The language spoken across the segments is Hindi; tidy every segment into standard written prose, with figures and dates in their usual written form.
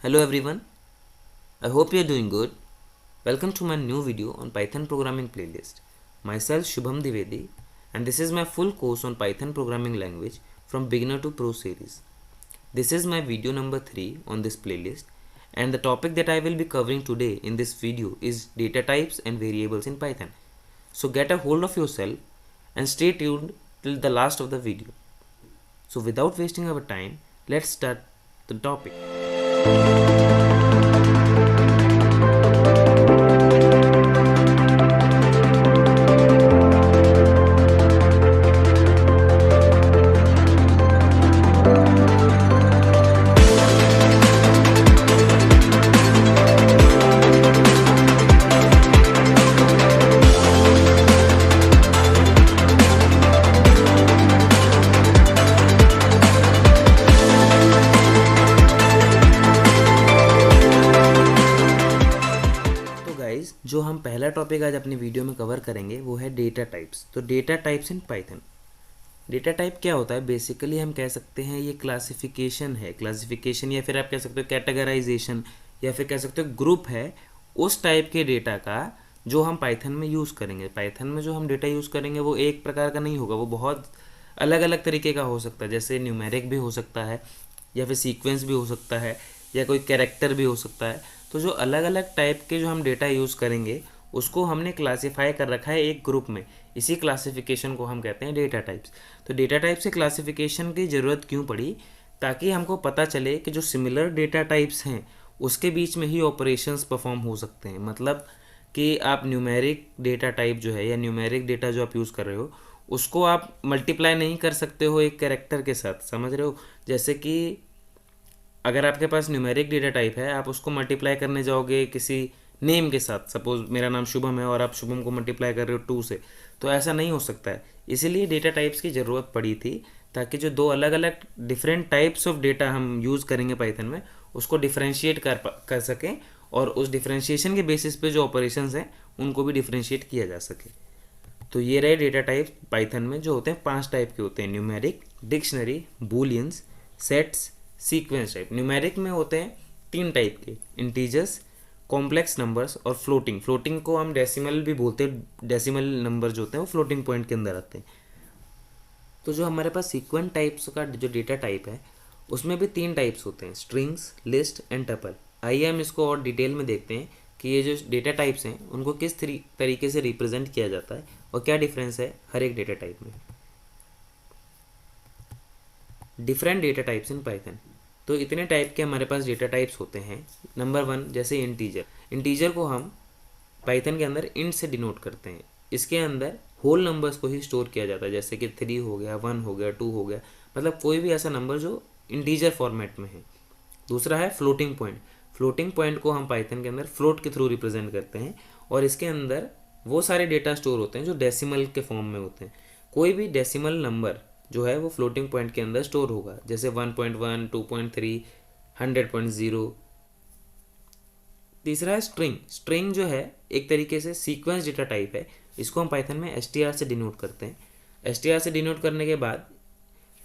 Hello everyone, I hope you are doing good. Welcome to my new video on Python programming playlist. Myself Shubham Dwivedi and this is my full course on Python programming language from beginner to pro series. This is my video number 3 on this playlist and the topic that I will be covering today in this video is data types and variables in Python. So get a hold of yourself and stay tuned till the last of the video. So without wasting our time, let's start the topic. जो हम पहला टॉपिक आज अपनी वीडियो में कवर करेंगे वो है डेटा टाइप्स। तो data types in Python. Data type क्या होता है? बेसिकली हम कह सकते हैं ये क्लासिफिकेशन है, क्लासिफिकेशन या फिर आप कह सकते हो कैटेगराइजेशन या फिर कह सकते हो ग्रुप है उस टाइप के डेटा का जो हम पाइथन में यूज़ करेंगे। पाइथन में जो हम डेटा यूज़ करेंगे वो एक प्रकार का नहीं होगा, वो बहुत अलग अलग तरीके का हो सकता है। जैसे न्यूमेरिक भी हो सकता है या फिर सीक्वेंस भी हो सकता है या कोई कैरेक्टर भी हो सकता है। तो जो अलग अलग टाइप के जो हम डेटा यूज़ करेंगे उसको हमने क्लासीफाई कर रखा है एक ग्रुप में। इसी क्लासिफिकेशन को हम कहते हैं डेटा टाइप्स। तो डेटा टाइप से क्लासिफिकेशन की ज़रूरत क्यों पड़ी? ताकि हमको पता चले कि जो सिमिलर डेटा टाइप्स हैं उसके बीच में ही ऑपरेशंस परफॉर्म हो सकते हैं। मतलब कि आप न्यूमेरिक डेटा टाइप जो है या न्यूमेरिक डेटा जो आप यूज़ कर रहे हो उसको आप मल्टीप्लाई नहीं कर सकते हो एक कैरेक्टर के साथ, समझ रहे हो? जैसे कि अगर आपके पास न्यूमेरिक डेटा टाइप है, आप उसको मल्टीप्लाई करने जाओगे किसी नेम के साथ, सपोज मेरा नाम शुभम है और आप शुभम को मल्टीप्लाई कर रहे हो 2 से, तो ऐसा नहीं हो सकता है। इसीलिए डेटा टाइप्स की ज़रूरत पड़ी थी ताकि जो दो अलग अलग डिफरेंट टाइप्स ऑफ डेटा हम यूज़ करेंगे पाइथन में उसको डिफ्रेंशिएट कर सकें और उस डिफ्रेंशिएशन के बेसिस पे जो ऑपरेशंस हैं उनको भी डिफ्रेंशिएट किया जा सके। तो ये रहे डेटा टाइप पाइथन में जो होते हैं 5 टाइप के होते हैं: numeric, dictionary, booleans, sets, sequence type. Numeric में होते हैं 3 टाइप के: इंटीजर्स, कॉम्प्लेक्स नंबर्स और फ्लोटिंग। फ्लोटिंग को हम डेसिमल भी बोलते हैं। डेसिमल नंबर जो होते हैं वो फ्लोटिंग पॉइंट के अंदर आते हैं। तो जो हमारे पास सीक्वेंस टाइप्स का जो डेटा टाइप है उसमें भी 3 टाइप्स होते हैं: स्ट्रिंग्स, लिस्ट एंड टपल। आइए हम इसको और डिटेल में देखते हैं कि ये जो डेटा टाइप्स हैं उनको किस तरीके से रिप्रेजेंट किया जाता है और क्या डिफरेंस है हर एक डेटा टाइप में। Different data types in Python. तो इतने टाइप के हमारे पास डेटा टाइप्स होते हैं। नंबर 1 जैसे इंटीजर। इंटीजर को हम पाइथन के अंदर इंट से डिनोट करते हैं। इसके अंदर होल नंबर्स को ही स्टोर किया जाता है, जैसे कि 3 हो गया, 1 हो गया, 2 हो गया, मतलब कोई भी ऐसा नंबर जो इंटीजर फॉर्मेट में है। दूसरा है फ्लोटिंग पॉइंट। फ्लोटिंग पॉइंट को हम पाइथन के अंदर फ्लोट के थ्रू रिप्रेजेंट करते हैं और इसके अंदर वो सारे डेटा स्टोर होते हैं जो डेसिमल के फॉर्म में होते हैं। कोई भी डेसिमल नंबर जो है वो फ्लोटिंग पॉइंट के अंदर स्टोर होगा, जैसे 1.1, 2.3, 100.0। तीसरा है स्ट्रिंग। स्ट्रिंग जो है एक तरीके से सीक्वेंस डेटा टाइप है। इसको हम पाइथन में str से डिनोट करते हैं। str से डिनोट करने के बाद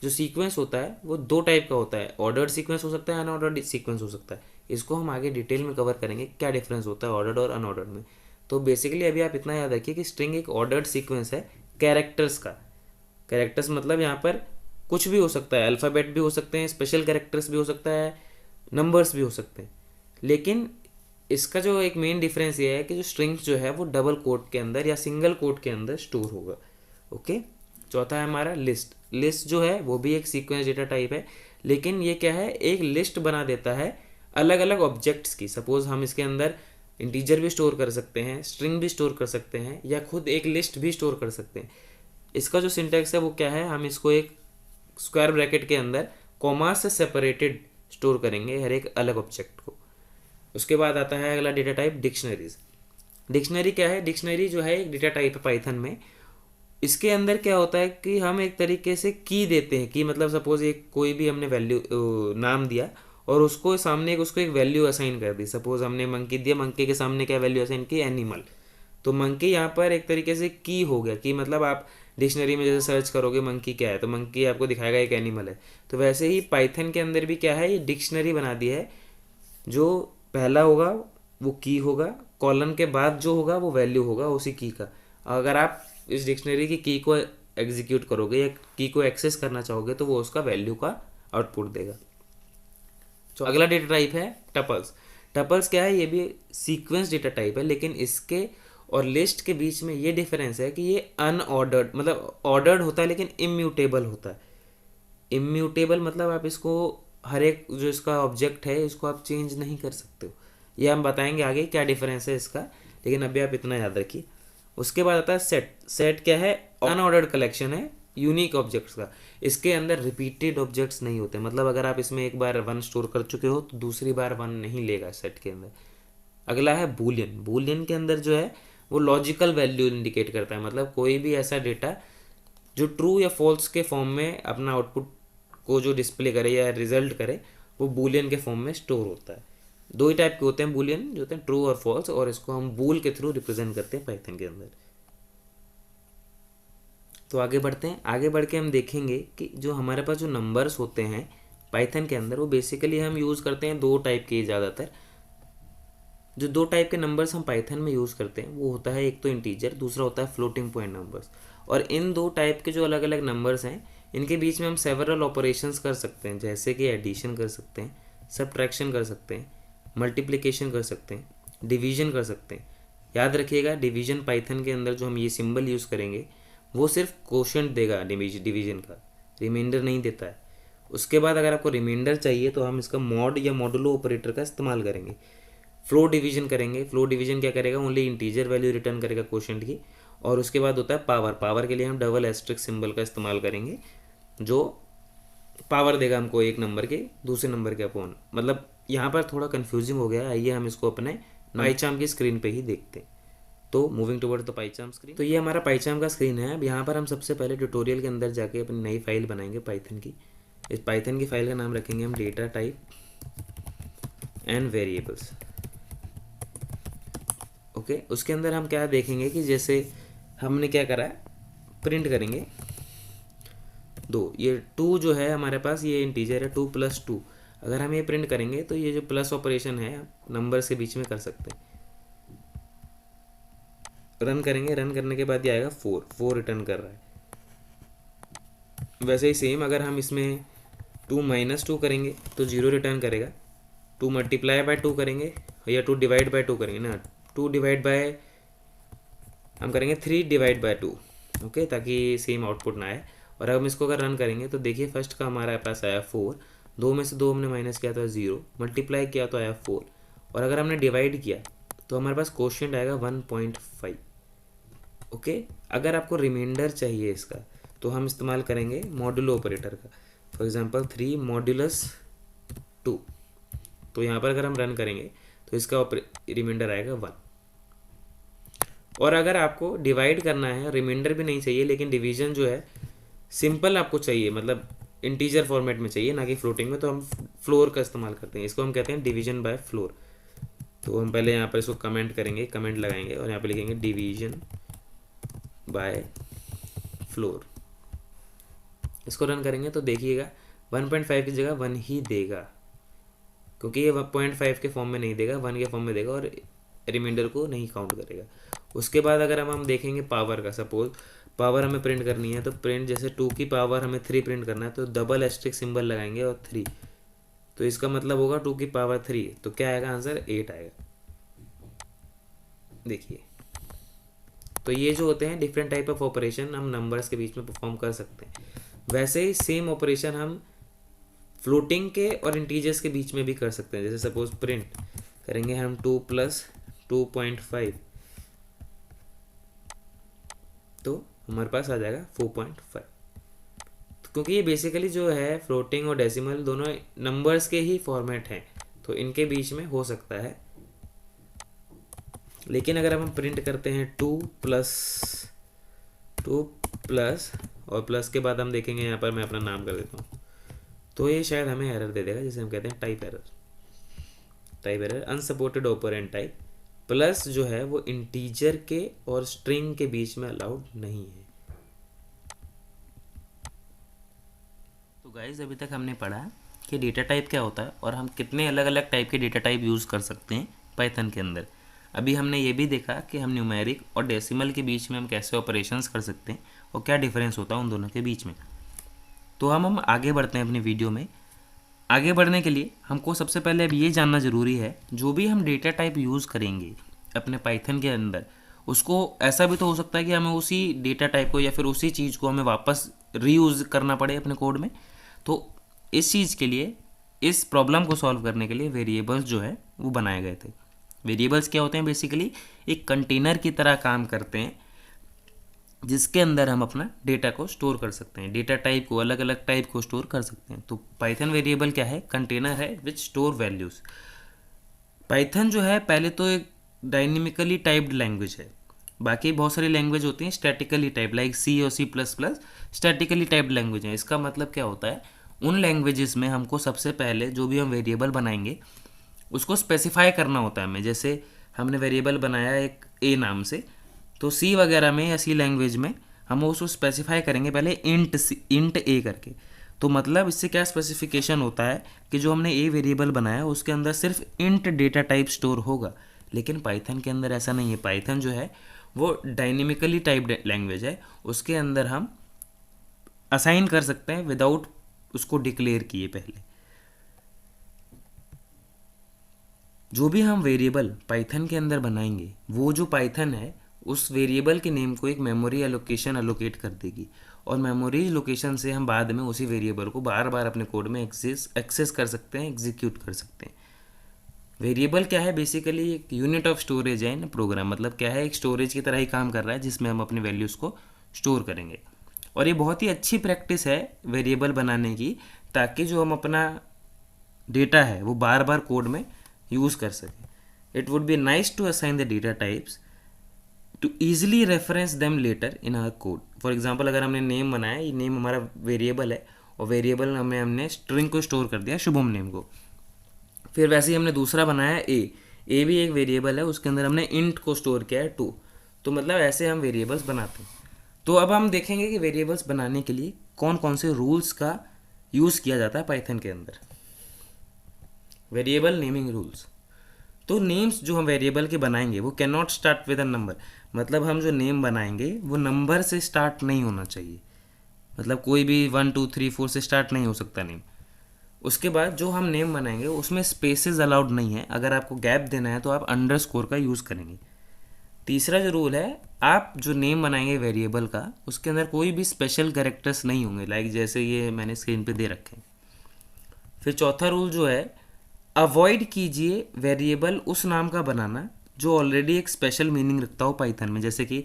जो सीक्वेंस होता है वो 2 टाइप का होता है: ऑर्डर्ड सीक्वेंस हो सकता है, अनऑर्डर्ड सीक्वेंस हो सकता है। इसको हम आगे डिटेल में कवर करेंगे क्या डिफरेंस होता है ऑर्डर्ड और अनऑर्डर्ड में। तो बेसिकली अभी आप इतना याद रखिए कि स्ट्रिंग एक ऑर्डर्ड सीक्वेंस है कैरेक्टर्स का। कैरेक्टर्स मतलब यहाँ पर कुछ भी हो सकता है, अल्फ़ाबेट भी हो सकते हैं, स्पेशल कैरेक्टर्स भी हो सकता है, नंबर्स भी हो सकते हैं। लेकिन इसका जो एक मेन डिफरेंस ये है कि जो स्ट्रिंग्स जो है वो डबल कोट के अंदर या सिंगल कोट के अंदर स्टोर होगा। ओके। चौथा है हमारा लिस्ट। लिस्ट जो है वो भी एक सीक्वेंस डेटा टाइप है, लेकिन ये क्या है, एक लिस्ट बना देता है अलग अलग ऑब्जेक्ट्स की। सपोज हम इसके अंदर इंटीजर भी स्टोर कर सकते हैं, स्ट्रिंग भी स्टोर कर सकते हैं या खुद एक लिस्ट भी स्टोर कर सकते हैं। इसका जो सिंटैक्स है वो क्या है, हम इसको एक स्क्वायर ब्रैकेट के अंदर कॉमा से सेपरेटेड स्टोर करेंगे हर एक अलग ऑब्जेक्ट को। उसके बाद आता है अगला डेटा टाइप डिक्शनरीज। डिक्शनरी क्या है? डिक्शनरी जो है एक डेटा टाइप है पाइथन में। इसके अंदर क्या होता है कि हम एक तरीके से की देते हैं कि मतलब सपोज एक कोई भी हमने वैल्यू नाम दिया और उसको सामने उसको एक वैल्यू असाइन कर दी। सपोज हमने मंकी दिया, मंकी के सामने क्या वैल्यू असाइन की? एनिमल। तो मंकी यहाँ पर एक तरीके से की हो गया कि मतलब आप डिक्शनरी में जैसे सर्च करोगे मंकी क्या है तो मंकी आपको दिखाएगा एक एनिमल है। तो वैसे ही पाइथन के अंदर भी क्या है, ये डिक्शनरी बना दी है जो पहला होगा वो की होगा, कॉलन के बाद जो होगा वो वैल्यू होगा उसी की का। अगर आप इस डिक्शनरी की को एग्जीक्यूट करोगे या की को एक्सेस करना चाहोगे तो वो उसका वैल्यू का आउटपुट देगा। तो अगला डेटा टाइप है टपल्स। टपल्स क्या है, ये भी सीक्वेंस डेटा टाइप है, लेकिन इसके और लिस्ट के बीच में ये डिफरेंस है कि ये अनऑर्डर्ड, मतलब ऑर्डर्ड होता है लेकिन इम्यूटेबल होता है। इम्यूटेबल मतलब आप इसको हर एक जो इसका ऑब्जेक्ट है इसको आप चेंज नहीं कर सकते हो। ये हम बताएंगे आगे क्या डिफरेंस है इसका, लेकिन अभी आप इतना याद रखिए। उसके बाद आता है सेट। सेट क्या है, अनऑर्डर्ड कलेक्शन है यूनिक ऑब्जेक्ट्स का। इसके अंदर रिपीटेड ऑब्जेक्ट्स नहीं होते, मतलब अगर आप इसमें एक बार 1 स्टोर कर चुके हो तो दूसरी बार 1 नहीं लेगा सेट के अंदर। अगला है बूलियन। बूलियन के अंदर जो है वो लॉजिकल वैल्यू इंडिकेट करता है, मतलब कोई भी ऐसा डेटा जो ट्रू या फॉल्स के फॉर्म में अपना आउटपुट को जो डिस्प्ले करे या रिजल्ट करे वो बूलियन के फॉर्म में स्टोर होता है। दो ही टाइप के होते हैं बूलियन, जो होते हैं ट्रू और फॉल्स, और इसको हम बूल के थ्रू रिप्रेजेंट करते हैं पाइथन के अंदर। तो आगे बढ़ते हैं। आगे बढ़ के हम देखेंगे कि जो हमारे पास जो नंबर्स होते हैं पाइथन के अंदर वो बेसिकली हम यूज़ करते हैं दो टाइप के ज़्यादातर। जो दो टाइप के नंबर्स हम पाइथन में यूज़ करते हैं वो होता है एक तो इंटीजर, दूसरा होता है फ्लोटिंग पॉइंट नंबर्स। और इन दो टाइप के जो अलग अलग नंबर्स हैं इनके बीच में हम सेवरल ऑपरेशंस कर सकते हैं, जैसे कि एडिशन कर सकते हैं, सब्ट्रैक्शन कर सकते हैं, मल्टीप्लिकेशन कर सकते हैं, डिवीजन कर सकते हैं। याद रखिएगा डिवीजन पाइथन के अंदर जो हम ये सिंबल यूज़ करेंगे वो सिर्फ क्वोशंट देगा डिवीजन का, रिमाइंडर नहीं देता है। उसके बाद अगर आपको रिमाइंडर चाहिए तो हम इसका मॉड या मॉडुलो ऑपरेटर का इस्तेमाल करेंगे। फ्लो डिवीजन करेंगे। फ्लो डिवीजन क्या करेगा, ओनली इंटीजर वैल्यू रिटर्न करेगा क्वोशंट की। और उसके बाद होता है पावर। पावर के लिए हम डबल एस्ट्रिक सिंबल का इस्तेमाल करेंगे जो पावर देगा हमको एक नंबर के दूसरे नंबर के अपॉन। मतलब यहाँ पर थोड़ा कंफ्यूजिंग हो गया, आइए हम इसको अपने पाइचाम की स्क्रीन पे ही देखते हैं। तो मूविंग टुवर्ड द पाइचाम स्क्रीन। तो ये हमारा पाइचाम का स्क्रीन है। अब यहाँ पर हम सबसे पहले ट्यूटोरियल के अंदर जाके अपनी नई फाइल बनाएंगे पाइथन की। इस पाइथन की फाइल का नाम रखेंगे हम data type and variables. Okay, उसके अंदर हम क्या देखेंगे कि जैसे हमने क्या करा है, प्रिंट करेंगे दो, ये 2 जो है हमारे पास ये इंटीजर है 2 + 2। अगर हम ये प्रिंट करेंगे तो ये जो प्लस ऑपरेशन है नंबर्स के बीच में कर सकते हैं। रन करेंगे, रन करने के बाद ये आएगा 4 रिटर्न कर रहा है। वैसे ही सेम अगर हम इसमें 2 - 2 करेंगे तो 0 रिटर्न करेगा। 2 × 2 करेंगे या 2 / 2 करेंगे ना, 2 / हम करेंगे 3 / 2। ओके, ताकि सेम आउटपुट ना आए। और अब हम इसको अगर रन करेंगे तो देखिए फर्स्ट का हमारे पास आया 4, 2 में से 2 हमने माइनस किया तो 0, मल्टीप्लाई किया तो आया 4, और अगर हमने डिवाइड किया तो हमारे पास क्वोशिएंट आएगा 1.5। ओके, अगर आपको रिमाइंडर चाहिए इसका तो हम इस्तेमाल करेंगे मॉडुलो ऑपरेटर का। For example 3 modulus 2। तो यहाँ पर अगर हम रन करेंगे तो इसका रिमाइंडर आएगा 1। और अगर आपको डिवाइड करना है, रिमाइंडर भी नहीं चाहिए लेकिन डिवीजन जो है सिंपल आपको चाहिए, मतलब इंटीजर फॉर्मेट में चाहिए ना कि फ्लोटिंग में, तो हम फ्लोर का इस्तेमाल करते हैं। इसको हम कहते हैं डिवीजन बाय फ्लोर। तो हम पहले यहाँ पर इसको कमेंट करेंगे, कमेंट लगाएंगे और यहाँ पे लिखेंगे डिवीजन बाय फ्लोर। इसको रन करेंगे तो देखिएगा 1.5 की जगह 1 ही देगा, क्योंकि ये 0.5 के फॉर्म में नहीं देगा, 1 के फॉर्म में देगा और रिमाइंडर को नहीं काउंट करेगा। उसके बाद अगर हम देखेंगे पावर का, सपोज पावर हमें प्रिंट करनी है तो प्रिंट जैसे 2 की पावर हमें 3 प्रिंट करना है तो डबल एस्ट्रिक सिंबल लगाएंगे और 3, तो इसका मतलब होगा 2 की पावर 3, तो क्या आएगा आंसर 8 आएगा। देखिए, तो ये जो होते हैं डिफरेंट टाइप ऑफ ऑपरेशन हम नंबर्स के बीच में परफॉर्म कर सकते हैं। वैसे ही सेम ऑपरेशन हम फ्लोटिंग के और इंटीजर्स के बीच में भी कर सकते हैं। जैसे सपोज प्रिंट करेंगे हम 2 + 2.5 तो हमारे पास आ जाएगा 4.5। क्योंकि ये बेसिकली जो है फ्लोटिंग और डेसिमल दोनों नंबर्स के ही फॉर्मेट हैं तो इनके बीच में हो सकता है। लेकिन अगर हम प्रिंट करते हैं 2 प्लस और प्लस के बाद हम देखेंगे यहाँ पर मैं अपना नाम कर देता हूँ तो ये शायद हमें एरर दे देगा, जिसे हम कहते हैं type error unsupported operand type. Plus जो है वो इंटीजर के और स्ट्रिंग के बीच में अलाउड नहीं है। तो गाइज अभी तक हमने पढ़ा कि डेटा टाइप क्या होता है और हम कितने अलग अलग टाइप के डेटा टाइप यूज़ कर सकते हैं पाइथन के अंदर। अभी हमने ये भी देखा कि हम न्यूमेरिक और डेसिमल के बीच में हम कैसे ऑपरेशंस कर सकते हैं और क्या डिफरेंस होता है उन दोनों के बीच में। तो हम आगे बढ़ते हैं अपनी वीडियो में। आगे बढ़ने के लिए हमको सबसे पहले अब ये जानना ज़रूरी है, जो भी हम डेटा टाइप यूज़ करेंगे अपने पाइथन के अंदर, उसको ऐसा भी तो हो सकता है कि हमें उसी डेटा टाइप को या फिर उसी चीज़ को हमें वापस रीयूज़ करना पड़े अपने कोड में। तो इस चीज़ के लिए, इस प्रॉब्लम को सॉल्व करने के लिए वेरिएबल्स जो है वो बनाए गए थे। वेरिएबल्स क्या होते हैं? बेसिकली एक कंटेनर की तरह काम करते हैं जिसके अंदर हम अपना डेटा को स्टोर कर सकते हैं, डेटा टाइप को, अलग अलग टाइप को स्टोर कर सकते हैं। तो पाइथन वेरिएबल क्या है? कंटेनर है विच स्टोर वैल्यूज़। पाइथन जो है पहले तो एक डायनेमिकली टाइप्ड लैंग्वेज है। बाकी बहुत सारी लैंग्वेज होती हैं स्टैटिकली टाइप, लाइक सी और C++ स्टैटिकली टाइप्ड लैंग्वेज है। इसका मतलब क्या होता है? उन लैंग्वेजेस में हमको सबसे पहले जो भी हम वेरिएबल बनाएंगे उसको स्पेसिफाई करना होता है हमें। जैसे हमने वेरिएबल बनाया एक ए नाम से, तो सी वगैरह में या सी लैंग्वेज में हम उसको स्पेसिफाई करेंगे पहले इंट ए करके। तो मतलब इससे क्या स्पेसिफिकेशन होता है कि जो हमने ए वेरिएबल बनाया उसके अंदर सिर्फ इंट डेटा टाइप स्टोर होगा। लेकिन पाइथन के अंदर ऐसा नहीं है। पाइथन जो है वो डायनेमिकली टाइप्ड लैंग्वेज है, उसके अंदर हम असाइन कर सकते हैं विदाउट उसको डिक्लेयर किए पहले। जो भी हम वेरिएबल पाइथन के अंदर बनाएंगे, वो जो पाइथन है उस वेरिएबल के नेम को एक मेमोरी एलोकेशन एलोकेट कर देगी, और मेमोरी लोकेशन से हम बाद में उसी वेरिएबल को बार बार अपने कोड में एक्सेस कर सकते हैं, एग्जीक्यूट कर सकते हैं। वेरिएबल क्या है? बेसिकली एक यूनिट ऑफ स्टोरेज है इन प्रोग्राम। मतलब क्या है? एक स्टोरेज की तरह ही काम कर रहा है जिसमें हम अपनी वैल्यूज़ को स्टोर करेंगे। और ये बहुत ही अच्छी प्रैक्टिस है वेरिएबल बनाने की, ताकि जो हम अपना डेटा है वो बार बार कोड में यूज़ कर सकें। It would be nice to assign the data types to easily reference them later in our code. For example, अगर हमने नेम बनाया, ये नेम हमारा वेरिएबल है और वेरिएबल में हमने स्ट्रिंग को स्टोर कर दिया, शुभम नेम को। फिर वैसे ही हमने दूसरा बनाया ए भी एक वेरिएबल है, उसके अंदर हमने इंट को स्टोर किया है 2। तो मतलब ऐसे हम वेरिएबल्स बनाते हैं। तो अब हम देखेंगे कि वेरिएबल्स बनाने के लिए कौन कौन से रूल्स का यूज़ किया जाता है पाइथन के अंदर। Variable naming rules. तो नेम्स जो हम वेरिएबल के बनाएंगे वो can not start with a number. मतलब हम जो नेम बनाएंगे वो नंबर से स्टार्ट नहीं होना चाहिए। मतलब कोई भी 1 2 3 4 से स्टार्ट नहीं हो सकता नेम। उसके बाद जो हम नेम बनाएंगे उसमें स्पेसेस अलाउड नहीं है। अगर आपको गैप देना है तो आप अंडरस्कोर का यूज़ करेंगे। तीसरा जो रूल है, आप जो नेम बनाएंगे वेरिएबल का, उसके अंदर कोई भी स्पेशल कैरेक्टर्स नहीं होंगे, लाइक जैसे ये मैंने स्क्रीन पे दे रखे हैं। फिर चौथा रूल जो है, अवॉइड कीजिए वेरिएबल उस नाम का बनाना जो ऑलरेडी एक स्पेशल मीनिंग रखता हो पाइथन में। जैसे कि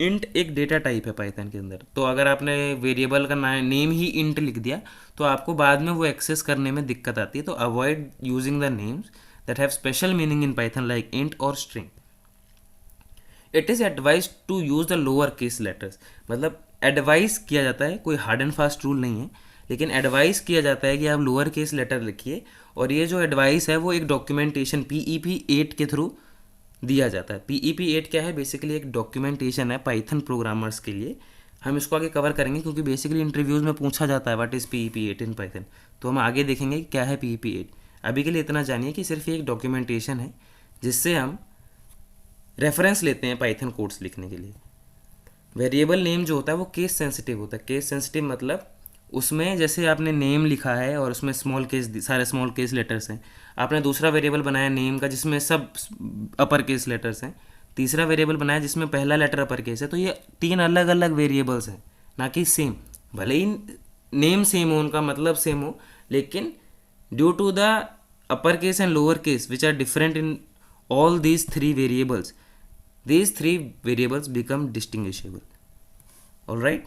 इंट एक डेटा टाइप है पाइथन के अंदर, तो अगर आपने वेरिएबल का नेम ही इंट लिख दिया तो आपको बाद में वो एक्सेस करने में दिक्कत आती है। तो avoid using the names that have special meaning in Python like int और string. It is advise to use the lower case letters. मतलब एडवाइस किया जाता है, कोई हार्ड एंड फास्ट रूल नहीं है, लेकिन एडवाइस किया जाता है कि आप लोअर केस लेटर लिखिए। और ये जो एडवाइस है वो एक डॉक्यूमेंटेशन PEP 8 के थ्रू दिया जाता है। PEP 8 क्या है? बेसिकली एक डॉक्यूमेंटेशन है पाइथन प्रोग्रामर्स के लिए। हम इसको आगे कवर करेंगे क्योंकि बेसिकली इंटरव्यूज़ में पूछा जाता है what is PEP 8 in Python. तो हम आगे देखेंगे कि क्या है PEP 8। अभी के लिए इतना जानिए कि सिर्फ एक डॉक्यूमेंटेशन है जिससे हम रेफरेंस लेते हैं पाइथन कोड्स लिखने के लिए। वेरिएबल नेम जो होता है वो केस सेंसिटिव होता है। केस सेंसिटिव मतलब उसमें जैसे आपने नेम लिखा है और उसमें स्मॉल केस, सारे स्मॉल केस लेटर्स हैं। आपने दूसरा वेरिएबल बनाया नेम का जिसमें सब अपर केस लेटर्स हैं। तीसरा वेरिएबल बनाया जिसमें पहला लेटर अपर केस है। तो ये 3 अलग अलग वेरिएबल्स हैं, ना कि सेम। भले ही नेम सेम हो, उनका मतलब सेम हो, लेकिन due to the upper case and lower case which are different in all these 3 variables, these 3 variables become distinguishable. Alright,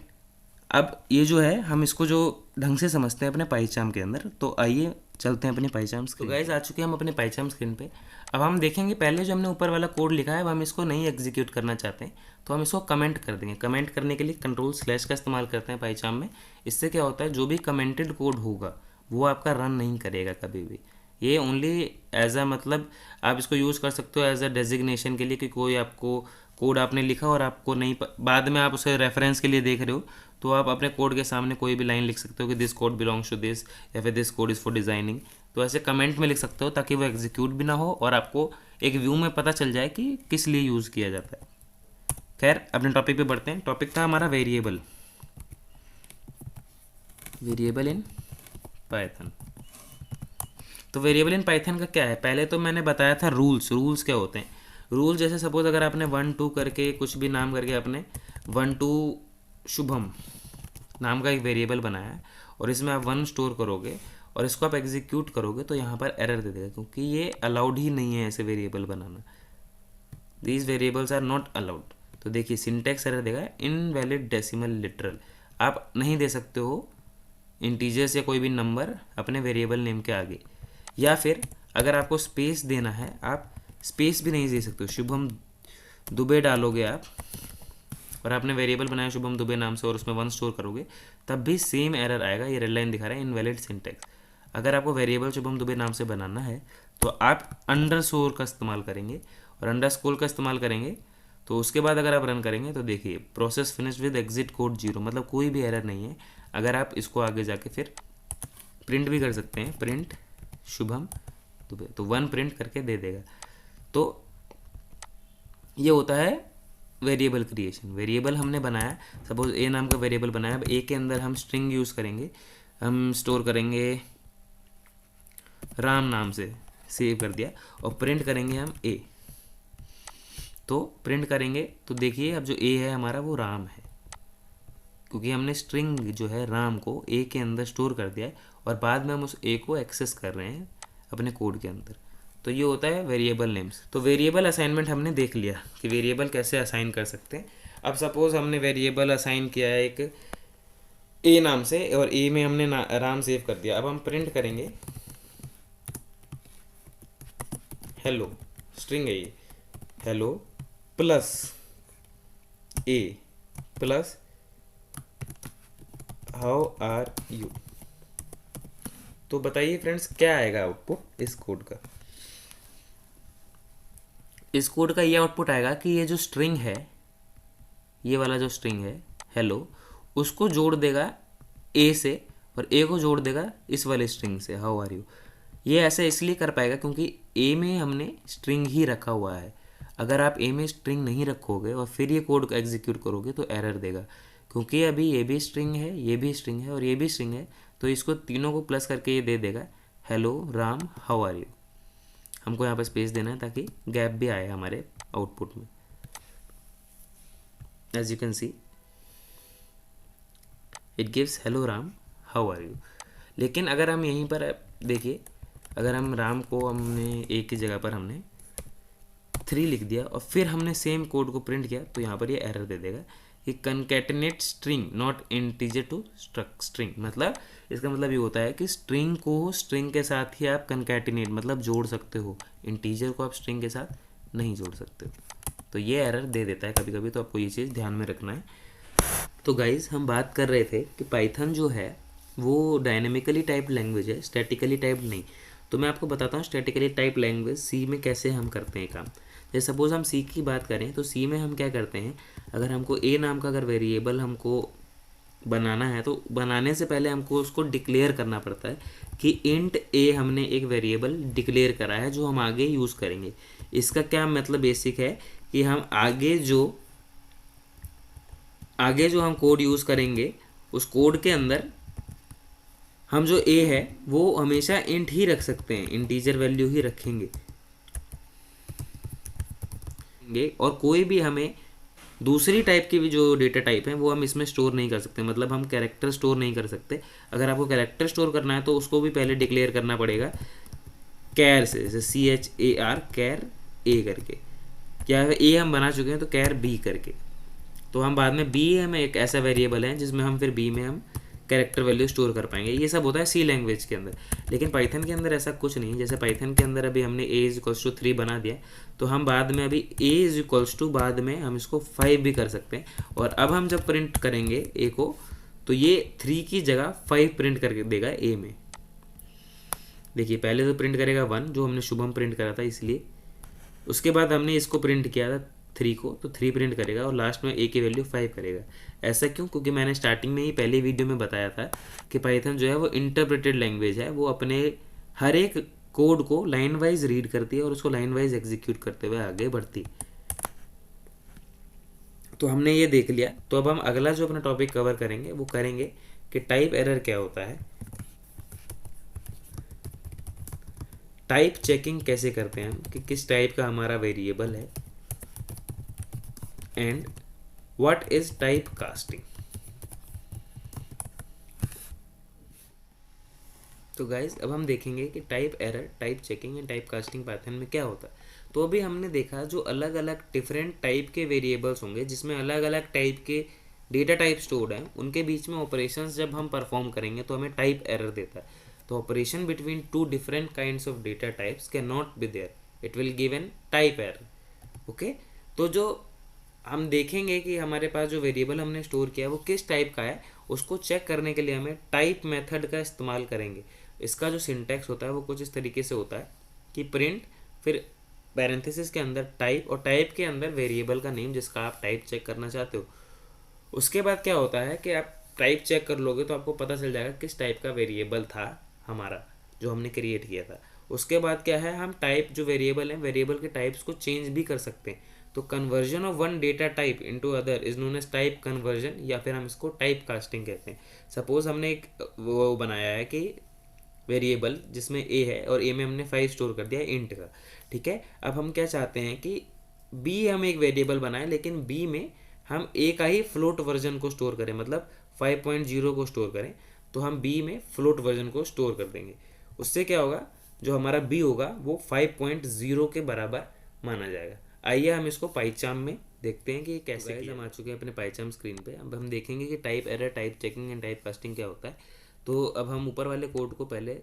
अब ये जो है हम इसको जो ढंग से समझते हैं अपने पाइचाम के अंदर। तो आइए चलते हैं अपने पाइचाम स्क्रीन। तो गाइस आ चुके हैं हम अपने पाइचाम स्क्रीन पे। अब हम देखेंगे पहले जो हमने ऊपर वाला कोड लिखा है अब हम इसको नहीं एग्जीक्यूट करना चाहते हैं, तो हम इसको कमेंट कर देंगे। कमेंट करने के लिए कंट्रोल/ का इस्तेमाल करते हैं पाइचाम में। इससे क्या होता है, जो भी कमेंटेड कोड होगा वो आपका रन नहीं करेगा कभी भी। ये ओनली एज अ, मतलब आप इसको यूज़ कर सकते हो एज अ डेजिग्नेशन के लिए कि कोई आपको कोड आपने लिखा और आपको नहीं बाद में आप उसे रेफरेंस के लिए देख रहे हो, तो आप अपने कोड के सामने कोई भी लाइन लिख सकते हो कि this code belongs to this, या फिर this code is for designing. तो ऐसे कमेंट में लिख सकते हो ताकि वो एग्जीक्यूट भी ना हो और आपको एक व्यू में पता चल जाए कि किस लिए यूज़ किया जाता है। खैर अपने टॉपिक पे बढ़ते हैं। टॉपिक था हमारा वेरिएबल इन पाइथन। तो वेरिएबल इन पाइथन का क्या है, पहले तो मैंने बताया था रूल्स क्या होते हैं। रूल जैसे सपोज अगर आपने 1 2 करके कुछ भी नाम करके आपने 1 2 शुभम नाम का एक वेरिएबल बनाया है और इसमें आप 1 स्टोर करोगे और इसको आप एग्जीक्यूट करोगे तो यहाँ पर एरर दे देगा, क्योंकि ये अलाउड ही नहीं है ऐसे वेरिएबल बनाना। These variables are not allowed. तो देखिए सिंटैक्स एरर देगा, इनवैलिड डेसिमल लिटरल। आप नहीं दे सकते हो इंटीजर्स या कोई भी नंबर अपने वेरिएबल नेम के आगे, या फिर अगर आपको स्पेस देना है आप स्पेस भी नहीं दे सकते हो। शुभम दुबे डालोगे आप और आपने वेरिएबल बनाया शुभम दुबे नाम से और उसमें 1 स्टोर करोगे तब भी सेम एरर आएगा। ये रेड लाइन दिखा रहा है इनवैलिड सिंटैक्स। अगर आपको वेरिएबल शुभम दुबे नाम से बनाना है तो आप अंडरस्कोर का इस्तेमाल करेंगे, और अंडरस्कोर का इस्तेमाल करेंगे तो उसके बाद अगर आप रन करेंगे तो देखिए process finish with exit code 0, मतलब कोई भी एरर नहीं है। अगर आप इसको आगे जाके फिर प्रिंट भी कर सकते हैं, प्रिंट शुभम दुबे, तो 1 प्रिंट करके दे देगा। तो ये होता है वेरिएबल क्रिएशन। वेरिएबल हमने बनाया, सपोज ए नाम का वेरिएबल बनाया, अब ए के अंदर हम स्ट्रिंग यूज़ करेंगे, हम स्टोर करेंगे राम नाम से, सेव कर दिया और प्रिंट करेंगे हम ए। तो प्रिंट करेंगे तो देखिए अब जो ए है हमारा वो राम है, क्योंकि हमने स्ट्रिंग जो है राम को ए के अंदर स्टोर कर दिया है और बाद में हम उस ए को एक्सेस कर रहे हैं अपने कोड के अंदर। तो ये होता है वेरिएबल नेम्स। तो वेरिएबल असाइनमेंट हमने देख लिया कि वेरिएबल कैसे असाइन कर सकते हैं। अब सपोज हमने वेरिएबल असाइन किया है एक ए नाम से और ए में हमने राम सेव कर दिया। अब हम प्रिंट करेंगे हेलो, स्ट्रिंग है ये, hello plus a plus how are you. तो बताइए फ्रेंड्स क्या आएगा आउटपुट इस कोड का। इस कोड का ये आउटपुट आएगा कि ये जो स्ट्रिंग है, ये वाला जो स्ट्रिंग है हेलो, उसको जोड़ देगा ए से और ए को जोड़ देगा इस वाले स्ट्रिंग से हाउ आर यू। ये ऐसे इसलिए कर पाएगा क्योंकि ए में हमने स्ट्रिंग ही रखा हुआ है। अगर आप ए में स्ट्रिंग नहीं रखोगे और फिर ये कोड एग्जीक्यूट करोगे तो एरर देगा, क्योंकि अभी ये भी स्ट्रिंग है, ये भी स्ट्रिंग है और ये भी स्ट्रिंग है, तो इसको तीनों को प्लस करके ये दे देगा hello Ram how are you. हमको यहाँ पर स्पेस देना है ताकि गैप भी आए हमारे आउटपुट में। As you can see it gives hello Ram how are you. लेकिन अगर हम यहीं पर देखिए, अगर हम राम को हमने एक की जगह पर हमने 3 लिख दिया और फिर हमने सेम कोड को प्रिंट किया तो यहाँ पर ये एरर दे देगा कि concatenate string not integer to string. मतलब इसका मतलब ये होता है कि स्ट्रिंग को स्ट्रिंग के साथ ही आप कंकैटिनेट मतलब जोड़ सकते हो, इंटीजर को आप स्ट्रिंग के साथ नहीं जोड़ सकते हो। तो ये एरर दे देता है कभी कभी, तो आपको ये चीज़ ध्यान में रखना है। तो गाइज हम बात कर रहे थे कि पाइथन जो है वो डायनेमिकली टाइप्ड लैंग्वेज है, स्टैटिकली टाइप्ड नहीं। तो मैं आपको बताता हूँ स्टैटिकली टाइप लैंग्वेज सी में कैसे हम करते हैं काम। जैसे सपोज हम सी की बात करें तो सी में हम क्या करते हैं, अगर हमको ए नाम का अगर वेरिएबल हमको बनाना है तो बनाने से पहले हमको उसको डिक्लेयर करना पड़ता है कि इंट ए हमने एक वेरिएबल डिक्लेयर करा है जो हम आगे यूज़ करेंगे। इसका क्या मतलब बेसिक है कि हम आगे जो हम कोड यूज़ करेंगे उस कोड के अंदर हम जो ए है वो हमेशा इंट ही रख सकते हैं, इंटीजर वैल्यू ही रखेंगे। और कोई भी हमें दूसरी टाइप की भी जो डेटा टाइप है वो हम इसमें स्टोर नहीं कर सकते, मतलब हम कैरेक्टर स्टोर नहीं कर सकते। अगर आपको कैरेक्टर स्टोर करना है तो उसको भी पहले डिक्लेयर करना पड़ेगा कैर से, जैसे CHAR कैर ए करके, क्या है ए हम बना चुके हैं तो कैर बी करके। तो हम बाद में बी हमें एक ऐसा वेरिएबल है जिसमें हम फिर बी में हम कैरेक्टर वैल्यू स्टोर कर पाएंगे। ये सब होता है सी लैंग्वेज के अंदर, लेकिन पाइथन के अंदर ऐसा कुछ नहीं। जैसे पाइथन के अंदर अभी हमने a = 3 बना दिया, तो हम बाद में अभी a = बाद में हम इसको 5 भी कर सकते हैं। और अब हम जब प्रिंट करेंगे a को तो ये 3 की जगह 5 प्रिंट करके देगा a में। देखिए पहले तो प्रिंट करेगा 1 जो हमने शुभम प्रिंट करा था इसलिए, उसके बाद हमने इसको प्रिंट किया था 3 को, तो 3 प्रिंट करेगा और लास्ट में a की वैल्यू 5 करेगा। ऐसा क्यों? क्योंकि मैंने स्टार्टिंग में ही पहले वीडियो में बताया था कि पाइथन जो है वो इंटरप्रेटेड लैंग्वेज है, वो अपने हर एक कोड को लाइन वाइज रीड करती है और उसको लाइन वाइज एग्जीक्यूट करते हुए आगे बढ़ती है। तो हमने ये देख लिया। तो अब हम अगला जो अपना टॉपिक कवर करेंगे वो करेंगे कि टाइप एरर क्या होता है, टाइप चेकिंग कैसे करते हैं हम कि किस टाइप का हमारा वेरिएबल है, and what is type casting. तो गाइज अब हम देखेंगे कि type error, type checking and type casting Python में क्या होता है। तो अभी हमने देखा जो अलग अलग डिफरेंट टाइप के वेरिएबल्स होंगे जिसमें अलग अलग टाइप के डेटा टाइप स्टोर्ड हैं, उनके बीच में ऑपरेशंस जब हम परफॉर्म करेंगे तो हमें टाइप एरर देता है। तो operation between two different kinds of data types can not be there, it will give an type error. Okay, तो जो हम देखेंगे कि हमारे पास जो वेरिएबल हमने स्टोर किया है वो किस टाइप का है, उसको चेक करने के लिए हमें टाइप मेथड का इस्तेमाल करेंगे। इसका जो सिंटैक्स होता है वो कुछ इस तरीके से होता है कि प्रिंट, फिर पैरेंथेसिस के अंदर टाइप, और टाइप के अंदर वेरिएबल का नेम जिसका आप टाइप चेक करना चाहते हो। उसके बाद क्या होता है कि आप टाइप चेक कर लोगे तो आपको पता चल जाएगा किस टाइप का वेरिएबल था हमारा जो हमने क्रिएट किया था। उसके बाद क्या है, हम टाइप जो वेरिएबल है, वेरिएबल के टाइप्स को चेंज भी कर सकते हैं। तो conversion of one data type into other is known as type conversion, या फिर हम इसको टाइप कास्टिंग कहते हैं। सपोज हमने एक वो बनाया है कि वेरिएबल जिसमें a है और a में हमने 5 स्टोर कर दिया इंट का, ठीक है। अब हम क्या चाहते हैं कि b हम एक वेरिएबल बनाएं, लेकिन b में हम a का ही फ्लोट वर्जन को स्टोर करें, मतलब 5.0 को स्टोर करें। तो हम b में फ्लोट वर्जन को स्टोर कर देंगे। उससे क्या होगा, जो हमारा b होगा वो 5.0 के बराबर माना जाएगा। आइए हम इसको पाइचार्म में देखते हैं कि ये कैसे किया। हम आ चुके हैं अपने पाइचार्म स्क्रीन पे। अब हम देखेंगे कि type error, type checking and type casting क्या होता है। तो अब हम ऊपर वाले कोड को पहले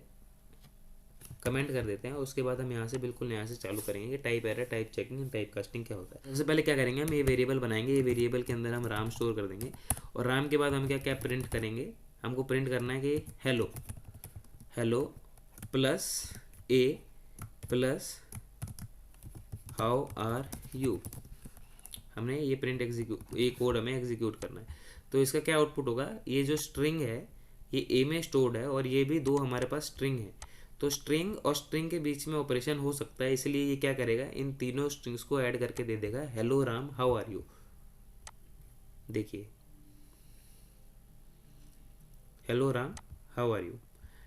कमेंट कर देते हैं, उसके बाद हम यहाँ से बिल्कुल यहाँ से चालू करेंगे कि type error, type checking and type casting क्या होता है। सबसे पहले क्या करेंगे, हम ये वेरिएबल बनाएंगे। ये वेरिएबल के अंदर हम राम स्टोर कर देंगे, और राम के बाद हम क्या क्या प्रिंट करेंगे, हमको प्रिंट करना है कि hello, hello plus a plus how are you. हमने ये प्रिंट एग्जीक्यूट, ये कोड हमें एग्जीक्यूट करना है। तो इसका क्या आउटपुट होगा, ये जो स्ट्रिंग है ये ए में स्टोर्ड है और ये भी दो हमारे पास स्ट्रिंग है। तो स्ट्रिंग और स्ट्रिंग के बीच में ऑपरेशन हो सकता है, इसलिए ये क्या करेगा, इन तीनों स्ट्रिंग्स को ऐड करके दे देगा hello Ram how are you. देखिए hello Ram how are you.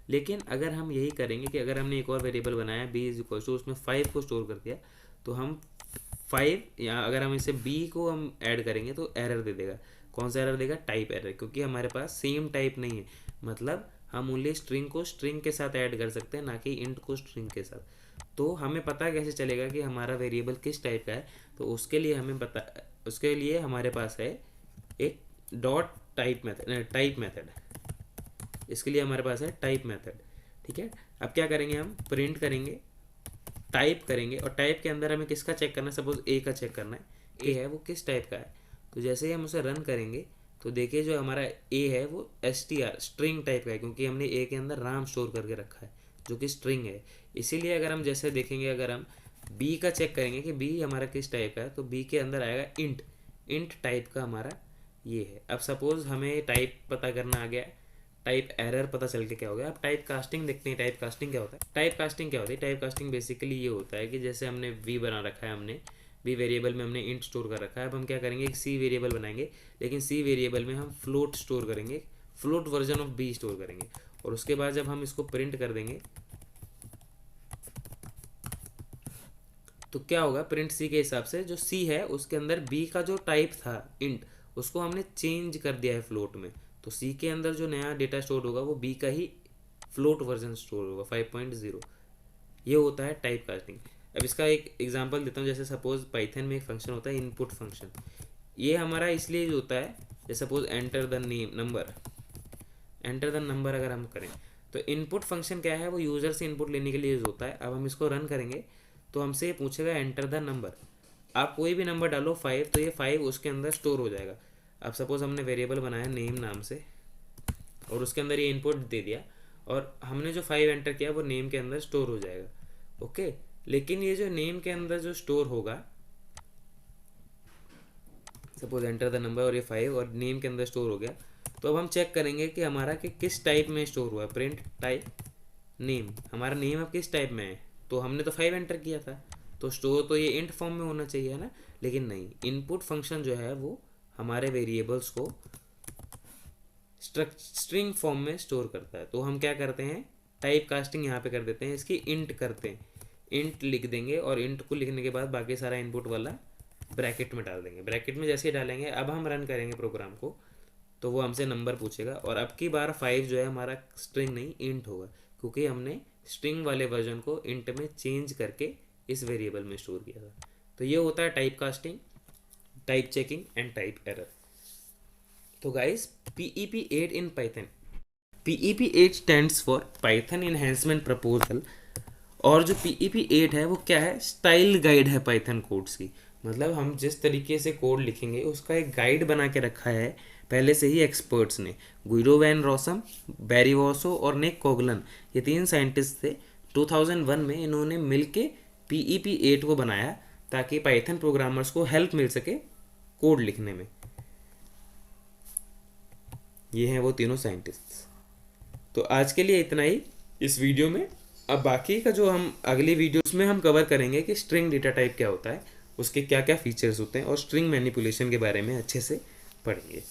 लेकिन अगर हम यही करेंगे कि अगर हमने एक और वेरिएबल बनाया b इज इक्वल टू, उसमें 5 को स्टोर कर दिया, तो हम 5 या अगर हम इसे b को हम ऐड करेंगे तो एरर दे देगा। कौन सा एरर देगा, टाइप एरर, क्योंकि हमारे पास सेम टाइप नहीं है। मतलब हम ओनली स्ट्रिंग को स्ट्रिंग के साथ ऐड कर सकते हैं, ना कि इंट को स्ट्रिंग के साथ। तो हमें पता कैसे चलेगा कि हमारा वेरिएबल किस टाइप का है, तो उसके लिए हमें उसके लिए हमारे पास है एक डॉट टाइप मेथड, इसके लिए हमारे पास है टाइप मेथड, ठीक है। अब क्या करेंगे, हम प्रिंट करेंगे, टाइप करेंगे, और टाइप के अंदर हमें किसका चेक करना है, सपोज ए का चेक करना है, ए है वो किस टाइप का है। तो जैसे ही हम उसे रन करेंगे तो देखिए जो हमारा ए है वो str स्ट्रिंग टाइप का है, क्योंकि हमने ए के अंदर राम स्टोर करके रखा है जो कि स्ट्रिंग है। इसीलिए अगर हम जैसे देखेंगे, अगर हम बी का चेक करेंगे कि बी हमारा किस टाइप का है, तो बी के अंदर आएगा इंट टाइप का हमारा ये है। अब सपोज हमें टाइप पता करना आ गया, टाइप एरर पता चल के क्या हो गया। अब टाइप कास्टिंग देखते हैं, टाइप कास्टिंग क्या होता है। टाइप कास्टिंग क्या होती है, टाइप कास्टिंग बेसिकली ये होता है कि जैसे हमने वी बना रखा है, हमने वी वेरिएबल में हमने इंट स्टोर कर रखा है। अब हम क्या करेंगे, एक सी वेरिएबल बनाएंगे, लेकिन सी वेरिएबल में हम फ्लोट स्टोर करेंगे, float version of B store करेंगे। और उसके बाद जब हम इसको प्रिंट कर देंगे तो क्या होगा, प्रिंट सी के हिसाब से जो सी है उसके अंदर बी का जो टाइप था इंट, उसको हमने चेंज कर दिया है फ्लोट में। तो सी के अंदर जो नया डेटा स्टोर होगा वो बी का ही फ्लोट वर्जन स्टोर होगा 5.0। ये होता है टाइप कास्टिंग। अब इसका एक एग्जांपल देता हूँ। जैसे सपोज पाइथन में एक फंक्शन होता है इनपुट फंक्शन, ये हमारा इसलिए होता है, जैसे suppose enter the number, enter the number अगर हम करें तो इनपुट फंक्शन क्या है, वो यूज़र से इनपुट लेने के लिए यूज़ होता है। अब हम इसको रन करेंगे तो हमसे ये पूछेगा एंटर द नंबर, आप कोई भी नंबर डालो 5, तो ये 5 उसके अंदर स्टोर हो जाएगा। अब सपोज हमने वेरिएबल बनाया नेम नाम से और उसके अंदर ये इनपुट दे दिया, और हमने जो 5 एंटर किया वो नेम के अंदर स्टोर हो जाएगा। ओके, लेकिन ये जो नेम के अंदर जो स्टोर होगा सपोज एंटर द नंबर और ये 5 और नेम के अंदर स्टोर हो गया। तो अब हम चेक करेंगे कि हमारा कि किस टाइप में स्टोर हुआ है। प्रिंट टाइप नेम, हमारा नेम अब किस टाइप में है, तो हमने तो 5 एंटर किया था, तो स्टोर तो ये इंट फॉर्म में होना चाहिए है ना, लेकिन नहीं, इनपुट फंक्शन जो है वो हमारे वेरिएबल्स को स्ट्रिंग फॉर्म में स्टोर करता है। तो हम क्या करते हैं, टाइप कास्टिंग यहाँ पे कर देते हैं, इसकी इंट करते हैं, इंट लिख देंगे और इंट को लिखने के बाद बाकी सारा इनपुट वाला ब्रैकेट में डाल देंगे। ब्रैकेट में जैसे ही डालेंगे, अब हम रन करेंगे प्रोग्राम को, तो वो हमसे नंबर पूछेगा और अब की बार 5 जो है हमारा स्ट्रिंग नहीं इंट होगा, क्योंकि हमने स्ट्रिंग वाले वर्जन को इंट में चेंज करके इस वेरिएबल में स्टोर किया था। तो ये होता है type casting, type checking and type error. तो guys, PEP8 in Python, PEP8 stands for Python enhancement proposal. और जो PEP8 है वो क्या है, स्टाइल गाइड है पाइथन कोड्स की। मतलब हम जिस तरीके से कोड लिखेंगे उसका एक गाइड बना के रखा है पहले से ही एक्सपर्ट्स ने। गुइडो वैन रोसम, बैरी वॉसो और निक कोगलन, ये 3 साइंटिस्ट थे। 2001 में इन्होंने मिलके PEP8 को बनाया ताकि पाइथन प्रोग्रामर्स को हेल्प मिल सके कोड लिखने में। ये हैं वो तीनों साइंटिस्ट्स। तो आज के लिए इतना ही इस वीडियो में। अब बाकी का जो हम अगली वीडियोस में हम कवर करेंगे कि स्ट्रिंग डेटा टाइप क्या होता है, उसके क्या क्या फीचर्स होते हैं, और स्ट्रिंग मैनिपुलेशन के बारे में अच्छे से पढ़ेंगे।